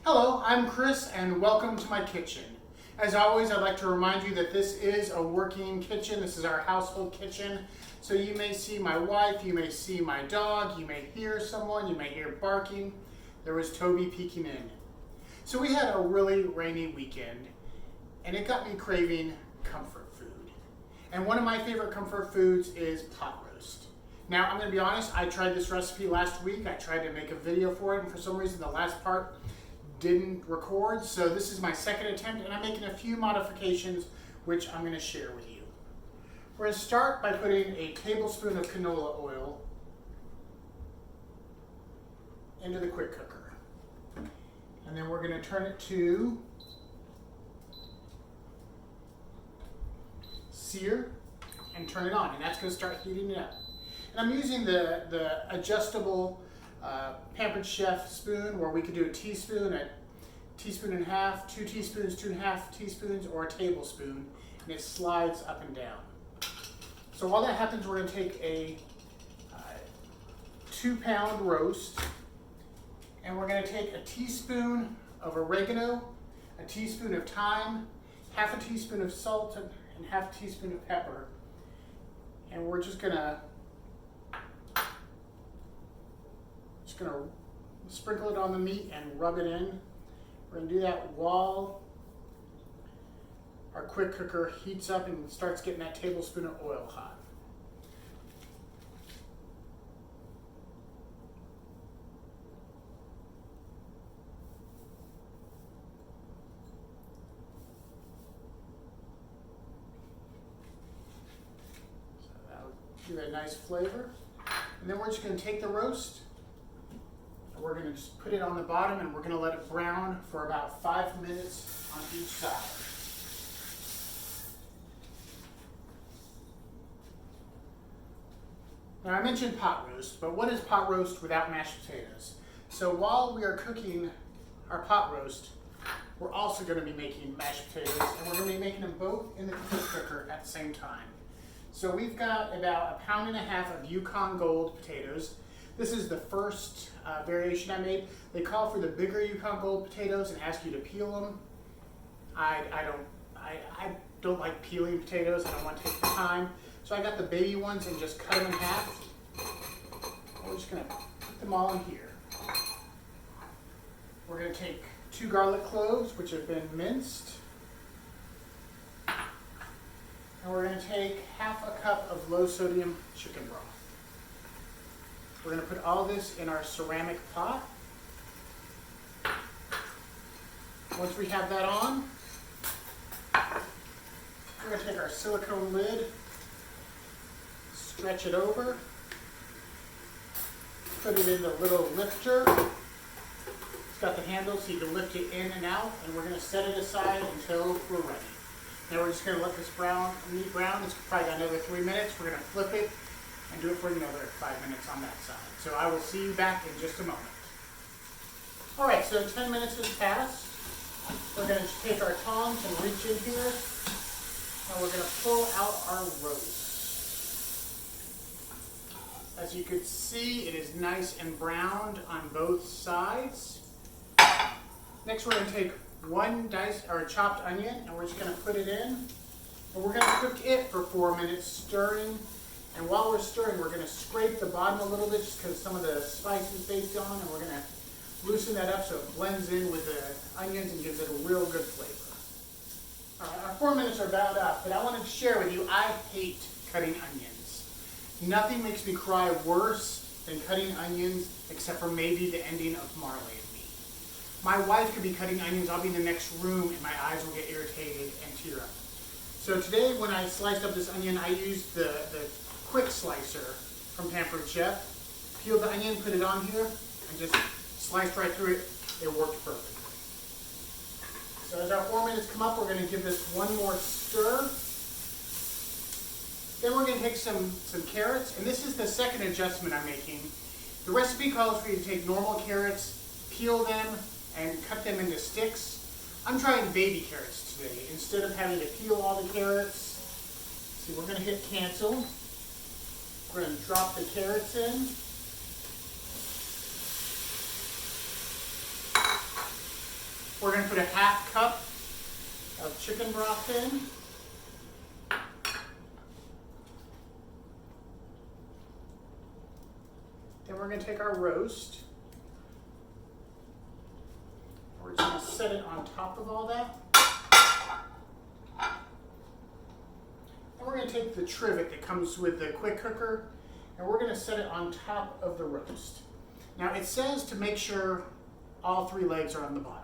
Hello, I'm Chris and welcome to my kitchen. As always, I'd like to remind you that this is a working kitchen. This is our household kitchen. So you may see my wife, you may see my dog, you may hear someone, you may hear barking. There was Toby peeking in. So we had a really rainy weekend and it got me craving comfort food. And one of my favorite comfort foods is pot roast. Now, I'm going to be honest, I tried this recipe last week. I tried to make a video for it, and for some reason the last part didn't record, so this is my second attempt, and I'm making a few modifications which I'm going to share with you. We're going to start by putting a tablespoon of canola oil into the quick cooker. And then we're going to turn it to sear and turn it on, and that's going to start heating it up. And I'm using the adjustable Pampered Chef spoon, where we could do a teaspoon, a teaspoon and a half, 2 teaspoons, 2.5 teaspoons, or a tablespoon, and it slides up and down. So while that happens, we're going to take a 2-pound roast, and we're going to take a teaspoon of oregano, a teaspoon of thyme, half a teaspoon of salt, and half a teaspoon of pepper, and we're just going to sprinkle it on the meat and rub it in. We're going to do that while our quick cooker heats up and starts getting that tablespoon of oil hot. So that'll give it a nice flavor. And then we're just going to take the roast, we're going to just put it on the bottom, and we're going to let it brown for about 5 minutes on each side. Now, I mentioned pot roast, but what is pot roast without mashed potatoes? So while we are cooking our pot roast, we're also going to be making mashed potatoes, and we're going to be making them both in the quick cooker at the same time. So we've got about 1.5 pounds of Yukon Gold potatoes. This is the first variation I made. They call for the bigger Yukon Gold potatoes and ask you to peel them. I don't like peeling potatoes. I don't want to take the time. So I got the baby ones and just cut them in half. We're just going to put them all in here. We're going to take 2 garlic cloves, which have been minced. And we're going to take half a cup of low sodium chicken broth. We're going to put all this in our ceramic pot. Once we have that on, we're going to take our silicone lid, stretch it over, put it in the little lifter. It's got the handle so you can lift it in and out, and we're going to set it aside until we're ready. Now we're just going to let this meat brown. It's probably got another 3 minutes. We're going to flip it and do it for another 5 minutes on that side. So I will see you back in just a moment. All right, so 10 minutes has passed. We're going to take our tongs and reach in here, and we're going to pull out our roast. As you can see, it is nice and browned on both sides. Next, we're going to take 1 diced or chopped onion, and we're just going to put it in, and we're going to cook it for 4 minutes, stirring. And while we're stirring, we're going to scrape the bottom a little bit just because some of the spices baked on, and we're going to loosen that up so it blends in with the onions and gives it a real good flavor. All right, our 4 minutes are about up, but I wanted to share with you, I hate cutting onions. Nothing makes me cry worse than cutting onions except for maybe the ending of Marley and Me. My wife could be cutting onions, I'll be in the next room, and my eyes will get irritated and tear up. So today, when I sliced up this onion, I used the quick slicer from Pampered Chef. Peeled the onion, put it on here, and just sliced right through it. It worked perfectly. So as our 4 minutes come up, we're going to give this one more stir. Then we're going to take some carrots, and this is the second adjustment I'm making. The recipe calls for you to take normal carrots, peel them, and cut them into sticks. I'm trying baby carrots today. Instead of having to peel all the carrots, see, we're going to hit cancel. We're going to drop the carrots in. We're going to put a half cup of chicken broth in. Then we're going to take our roast. We're just going to set it on top of all that. And we're going to take the trivet that comes with the quick cooker, and we're going to set it on top of the roast. Now it says to make sure all 3 legs are on the bottom.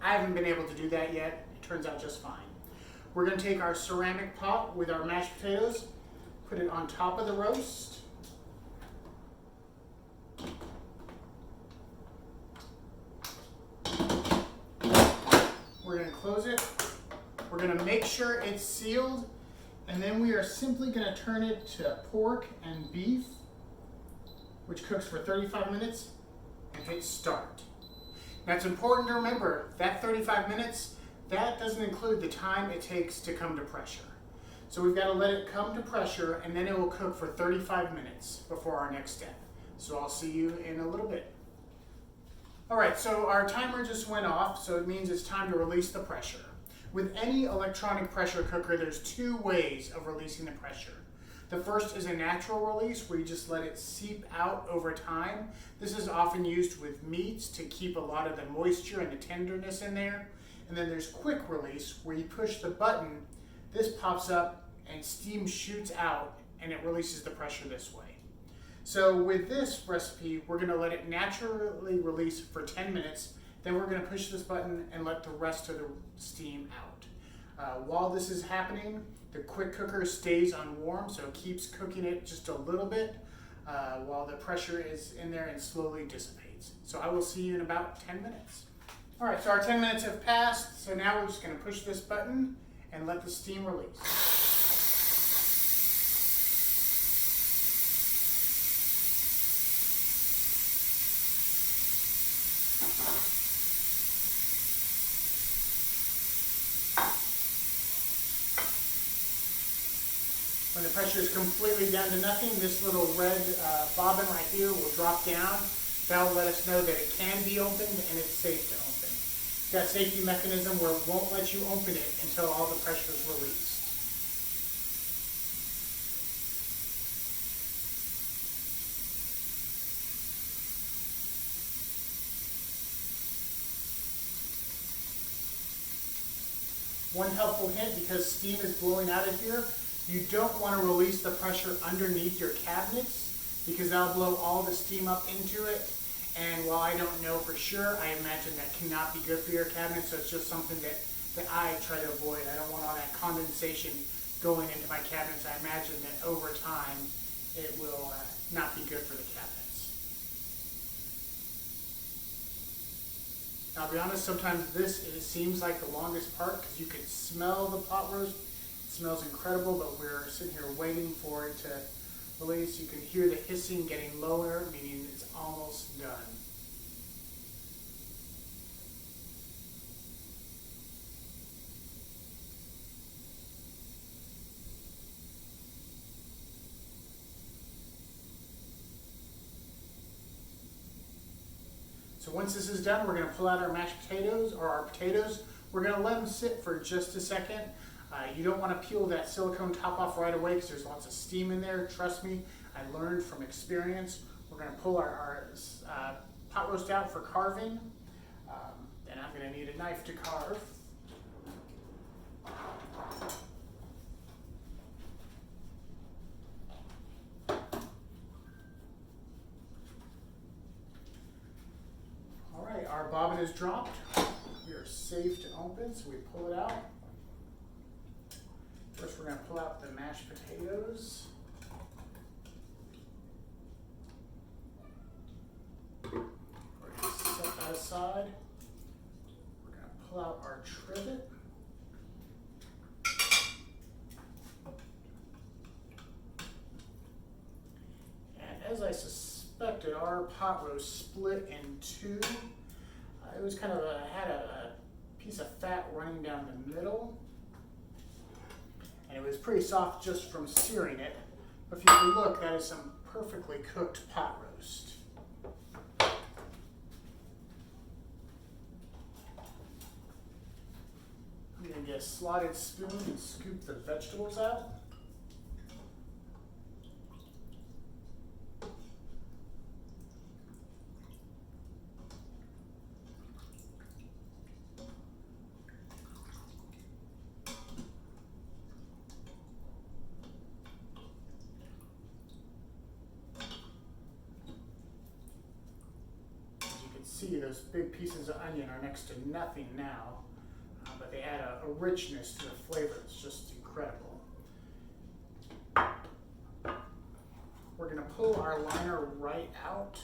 I haven't been able to do that yet. It turns out just fine. We're going to take our ceramic pot with our mashed potatoes, put it on top of the roast. We're going to close it. We're going to make sure it's sealed, and then we are simply going to turn it to pork and beef, which cooks for 35 minutes, and hit start. Now it's important to remember that 35 minutes, that doesn't include the time it takes to come to pressure. So we've got to let it come to pressure, and then it will cook for 35 minutes before our next step. So I'll see you in a little bit. All right, so our timer just went off, so it means it's time to release the pressure. With any electronic pressure cooker, there's 2 ways of releasing the pressure. The first is a natural release, where you just let it seep out over time. This is often used with meats to keep a lot of the moisture and the tenderness in there. And then there's quick release, where you push the button, this pops up and steam shoots out, and it releases the pressure this way. So with this recipe, we're going to let it naturally release for 10 minutes. Then we're going to push this button and let the rest of the steam out. While this is happening, the quick cooker stays on warm, so it keeps cooking it just a little bit while the pressure is in there and slowly dissipates. So I will see you in about 10 minutes. All right, so our 10 minutes have passed, so now we're just going to push this button and let the steam release. When the pressure is completely down to nothing, this little red bobbin right here will drop down. That will let us know that it can be opened and it's safe to open. It's got a safety mechanism where it won't let you open it until all the pressure is released. One helpful hint, because steam is blowing out of here, you don't want to release the pressure underneath your cabinets, because that'll blow all the steam up into it. And while I don't know for sure, I imagine that cannot be good for your cabinet, so it's just something that I try to avoid. I don't want all that condensation going into my cabinets. I imagine that over time, it will not be good for the cabinets. Now, I'll be honest, sometimes it seems like the longest part, because you can smell the pot roast. It smells incredible, but we're sitting here waiting for it to release. You can hear the hissing getting lower, meaning it's almost done. So once this is done, we're going to pull out our mashed potatoes, or our potatoes. We're going to let them sit for just a second. You don't want to peel that silicone top off right away, because there's lots of steam in there. Trust me, I learned from experience. We're going to pull our pot roast out for carving. And I'm going to need a knife to carve. All right, our bobbin is dropped. We are safe to open, so we pull it out. First, we're going to pull out the mashed potatoes. We're going to set that aside. We're going to pull out our trivet. And as I suspected, our pot roast split in two. It was kind of had a piece of fat running down the middle. And it was pretty soft just from searing it. But if you can look, that is some perfectly cooked pot roast. get a slotted spoon and scoop the vegetables out. See, those big pieces of onion are next to nothing now, but they add a richness to the flavor that's just incredible. We're going to pull our liner right out.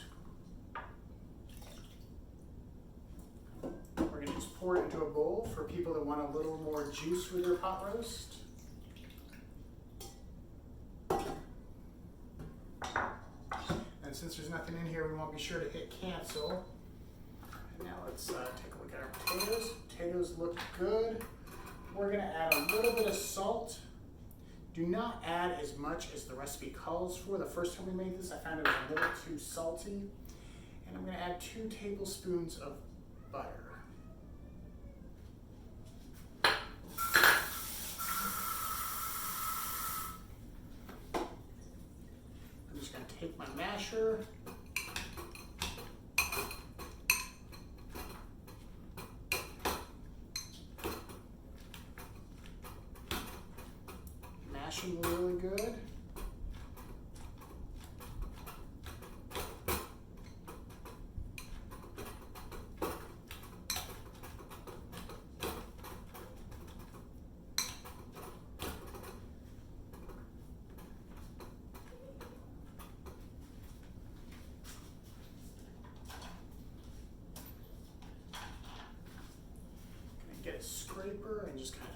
We're going to just pour it into a bowl for people that want a little more juice with their pot roast. And since there's nothing in here, we want to be sure to hit cancel. And now let's take a look at our potatoes. Potatoes look good. We're going to add a little bit of salt. Do not add as much as the recipe calls for. The first time we made this, I found it was a little too salty. And I'm going to add 2 tablespoons of butter. I'm just going to take my masher. Mash them really good. Get a scraper and just kind of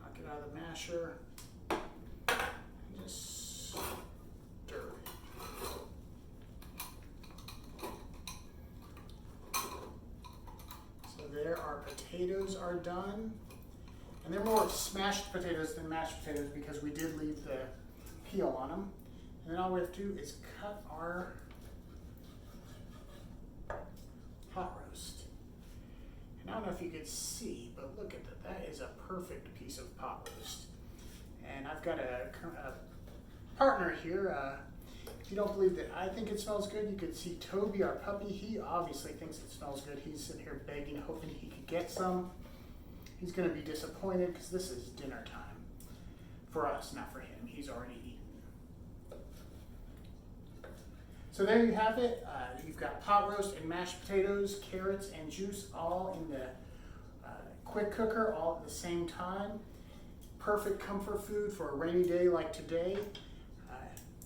knock it out of the masher and just stir it. So there, our potatoes are done. And they're more smashed potatoes than mashed potatoes because we did leave the peel on them. And then all we have to do is cut our pot roast. And I don't know if you could see, but look at that. That is a perfect piece of pot roast. And I've got a partner here. If you don't believe that I think it smells good, you could see Toby, our puppy. He obviously thinks it smells good. He's sitting here begging, hoping he could get some. He's going to be disappointed because this is dinner time for us, not for him. He's already eaten. So there you have it. You've got pot roast and mashed potatoes, carrots and juice all in the quick cooker all at the same time. Perfect comfort food for a rainy day like today.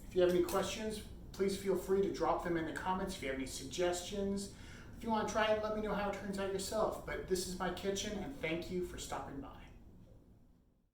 If you have any questions, please feel free to drop them in the comments. If you have any suggestions, if you want to try it, let me know how it turns out yourself. But this is my kitchen, and thank you for stopping by.